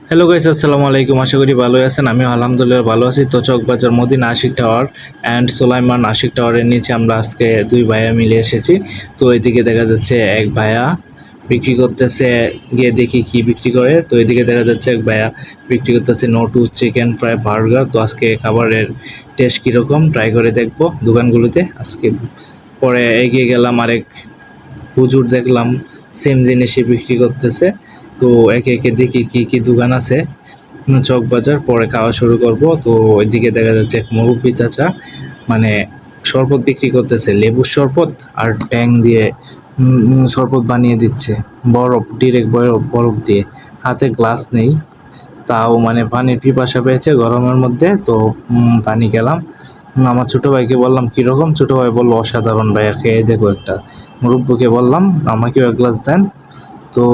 Hello guys, আসসালামু আলাইকুম। আশা করি ভালো আছেন। আমিও আলহামদুলিল্লাহ ভালো আছি। তো চকবাজার মদিনা আশিক টাওয়ার অ্যান্ড সোলাইমান আশিক টাওয়ারের নিচে আমরা আজকে দুই ভাইয়া মিলে এসেছি। তো এদিকে দেখা যাচ্ছে এক ভাইয়া বিক্রি করতেছে, গিয়ে দেখি কি বিক্রি করে। তো এদিকে দেখা যাচ্ছে এক ভাইয়া বিক্রি করতেছে নোটু চিকেন ফ্রাই বার্গার। তো আজকে খাবারের টেস্ট কীরকম ট্রাই করে দেখবো দোকানগুলোতে আজকে। পরে এগিয়ে গেলাম, আরেক হুজুর দেখলাম সেম জিনিসই বিক্রি করতেছে। তো একে একে দেখি কি কি দোকান আছে চক বাজার, পরে খাওয়া শুরু করব। তো ওইদিকে দেখা যাচ্ছে এক মুরব্বী চাচা মানে শরবত বিক্রি করতেছে, লেবুর শরবত আর ট্যাং দিয়ে শরবত বানিয়ে দিচ্ছে, বরফ ডিরেক্ট বরফ বরফ দিয়ে। হাতে গ্লাস নেই, তাও মানে পানির পিপাসা পেয়েছে গরমের মধ্যে। তো পানি খেলাম। আমার ছোটো ভাইকে বললাম কীরকম, ছোটো ভাই বললো অসাধারণ ভাইয়া, খেয়ে দেখো একটা। মুরব্বীকে বললাম আমাকেও এক গ্লাস দেন। তো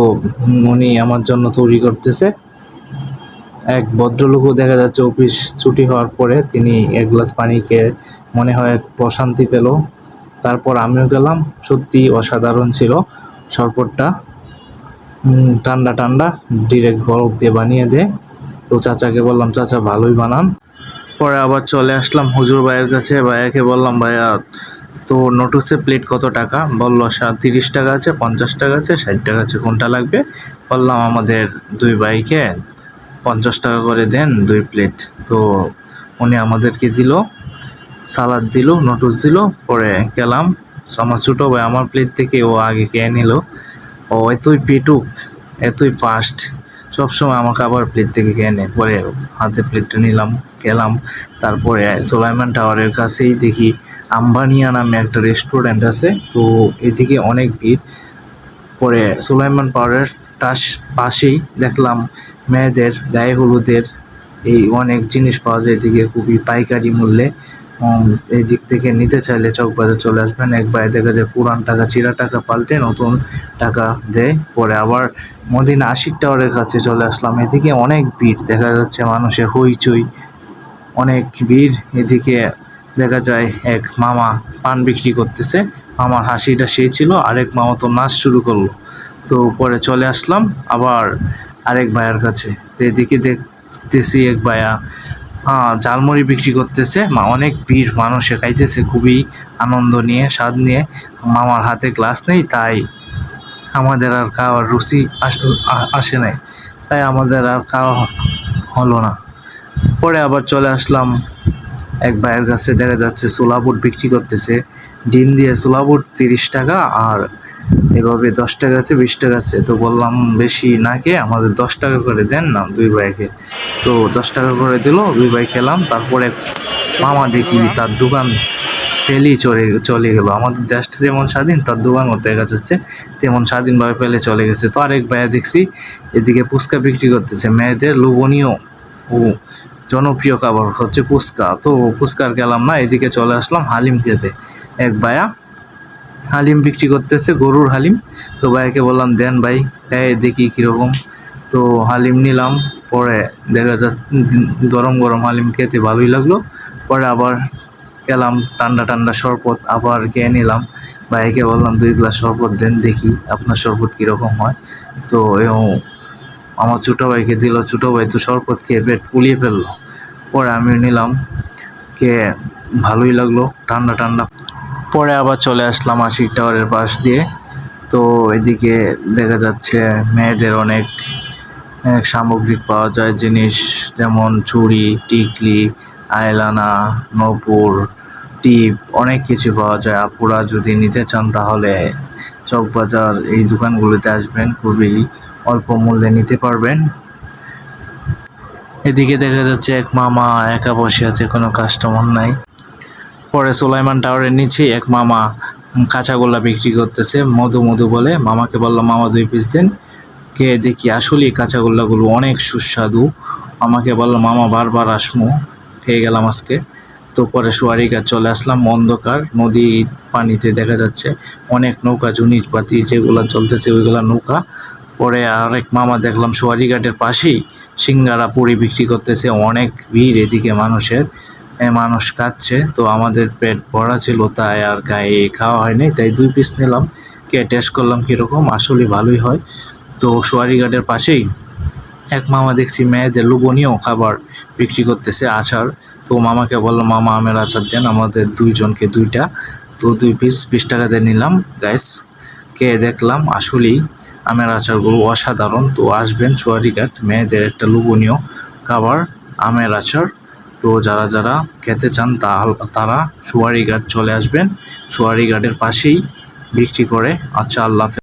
উনি আমার জন্য তৈরি করতেছে। এক ভদ্রলোকও দেখা যাচ্ছে অফিস ছুটি হওয়ার পরে তিনি এক গ্লাস পানি খেয়ে মনে হয় এক প্রশান্তি পেল। তারপর আমিও গেলাম, সত্যি অসাধারণ ছিল শরবতটা। ঠান্ডা ঠান্ডা, ডিরেক্ট বরফ দিয়ে বানিয়ে দেয়। তো চাচাকে বললাম চাচা ভালোই বানান। পরে আবার চলে আসলাম হুজুর ভাইয়ের কাছে। ভাইয়াকে বললাম ভাইয়া, তো নোটুসের প্লেট কত টাকা? বললো 30 টাকা আছে, 50 টাকা আছে, 60 টাকা আছে, কোনটা লাগবে? বললাম আমাদের দুই ভাইকে 50 টাকা করে দেন 2 প্লেট। তো উনি আমাদেরকে দিল, সালাদ দিল, নোটুস দিল। পরে গেলাম, আমার ছোটো ভাই আমার প্লেট থেকে ও আগে খেয়ে নিল। ও এতই পেটুক, এতই ফাস্ট, সবসময় আমার খাবার প্লেট থেকে খেয়ে নেয়। পরে হাতে প্লেটটা নিলাম, গেলাম। তারপরে সোলাইমান টাওয়ারের কাছেই দেখি আম্বানিয়া নামে একটা রেস্টুরেন্ট আছে। তো এদিকে অনেক ভিড়। পরে সোলাইমান টাওয়ারের পাশেই দেখলাম মেয়েদের গায়ে হলুদের এই অনেক জিনিস পাওয়া যায় এদিকে খুবই পাইকারি মূল্যে। এই দিক থেকে নিতে চাইলে চকবাজার চলে আসবেন। একবার দেখা যায় পুরান টাকা চিরা টাকা পাল্টে নতুন টাকা দেয়। পরে আবার মদিনা আশিক টাওয়ারের কাছে চলে আসলাম। এদিকে অনেক ভিড়, দেখা যাচ্ছে মানুষের হইচই, অনেক ভিড়। এদিকে দেখা যায় এক মামা পান বিক্রি করতেছে। মামার হাসিটা সেই ছিল, আরেক মামা তো নাচ শুরু করলো। তো পরে চলে আসলাম আবার আরেক ভাইয়ার কাছে। তো এদিকে দেখতেছি এক ভাইয়া ঝালমুড়ি বিক্রি করতেছে। অনেক ভিড়, মানুষে খাইতেছে খুবই আনন্দ নিয়ে, স্বাদ নিয়ে। মামার হাতে গ্লাস নেই, তাই আমাদের আর খাওয়ার রুচি আসে নাই, তাই আমাদের আর খাওয়া হলো না। পরে আবার চলে আসলাম এক ভাইয়ের কাছে, দেখা যাচ্ছে ছোলা বুট বিক্রি করতেছে। ডিম দিয়ে ছোলা বুট 30 টাকা, আর এভাবে 10 টাকা আছে, 20 টাকা আছে। তো বললাম বেশি না খেয়ে আমাদের 10 টাকা করে দেন না দুই ভাইকে। তো 10 টাকা করে দিল, দুই ভাই খেলাম। তারপরে মামা দেখি তার দোকান পেলেই চলে গেল। আমাদের দেশটা যেমন স্বাধীন, তার দোকানও দেখা যাচ্ছে তেমন স্বাধীনভাবে পেলে চলে গেছে। তো আরেক ভাইয়া দেখছি এদিকে ফুচকা বিক্রি করতেছে, মেয়েদের লোভনীয় ও জনপ্রিয় খাবার হচ্ছে ফুচকা। তো ফুচকার গেলাম না, এদিকে চলে আসলাম হালিম খেতে। এক ভাইয়া হালিম বিক্রি করতেছে, গরুর হালিম। তো ভাইয়াকে বললাম দেন ভাই, খেয়ে দেখি কীরকম। তো হালিম নিলাম। পরে দেখা যাচ্ছে গরম গরম হালিম খেতে ভালোই লাগলো। পরে আবার গেলাম ঠান্ডা ঠান্ডা শরবত আবার খেয়ে নিলাম। ভাইকে বললাম 2 গ্লাস শরবত দেন, দেখি আপনার শরবত কীরকম হয়। তো আমার ছোটো ভাইকে দিল। ছোটো ভাই তো শরবত খেয়ে পেট ফুলিয়ে ফেললো। পরে আমিও নিলাম, খেয়ে ভালোই লাগলো ঠান্ডা ঠান্ডা। পরে আবার চলে আসলাম আশিক টাওয়ারের পাশ দিয়ে। তো এদিকে দেখা যাচ্ছে মেয়েদের অনেক সামগ্রিক পাওয়া যায় জিনিস, যেমন চুড়ি, টিকলি, আয়লানা, নূপুর, টিপ, অনেক কিছু পাওয়া যায়। আপুরা যদি নিতে চান তাহলে চকবাজার এই দোকানগুলোতে আসবেন, খুবই অল্প মূল্যে নিতে পারবেন। এদিকে দেখা যাচ্ছে এক মামা একা বসে আছে, কোনো কাস্টমার নাই। পরে সুলাইমান টাওয়ারের নিচে এক মামা কাঁচাগোল্লা বিক্রি করতেছে, মধু মধু বলে। মামাকে বললাম মামা 2 পিস দেন, খেয়ে দেখি আসলেই কাঁচাগোল্লাগুলো অনেক সুস্বাদু। আমাকে বললাম মামা বারবার আসমু, খেয়ে গেলাম আজকে। তো পরে সোয়ারিঘাট চলে আসলাম। অন্ধকার, নদী পানিতে দেখা যাচ্ছে অনেক নৌকা, জুনির পাতি যেগুলো চলতেছে ওইগুলা নৌকা। পরে আরেক মামা দেখলাম সোয়ারিঘাটের পাশেই সিঙ্গারা পুরি বিক্রি করতেছে, অনেক ভিড় এদিকে মানুষের, মানুষ খাচ্ছে। তো আমাদের পেট ভরা ছিল, তাই আর গায়ে খাওয়া হয়নি, তাই 2 পিস নিলাম, কে টেস্ট করলাম কীরকম, আসলে ভালোই হয়। তো সোয়ারিঘাটের পাশেই এক মামা দেখছি মেয়েদের লোভনীয় খাবার বিক্রি করতেছে, আচার। তো মামাকে বললাম, মামা আমের আচার দেন আমাদের দুইজনকে দুইটা। তো 2 পিস 20 টাকা দিয়ে নিলাম। গাইস, কে দেখলাম আসলেই আমের আচারগুলো অসাধারণ। তো আসবেন চুয়ারিঘাট, মেয়েদের একটা লোভনীয় খাবার আমের আচার। তো যারা যারা খেতে চান তারা চুয়ারিঘাট চলে আসবেন, চুয়ারিঘাটের পাশেই বিক্রি করে। আচ্ছা, আল্লাহ হাফেজ।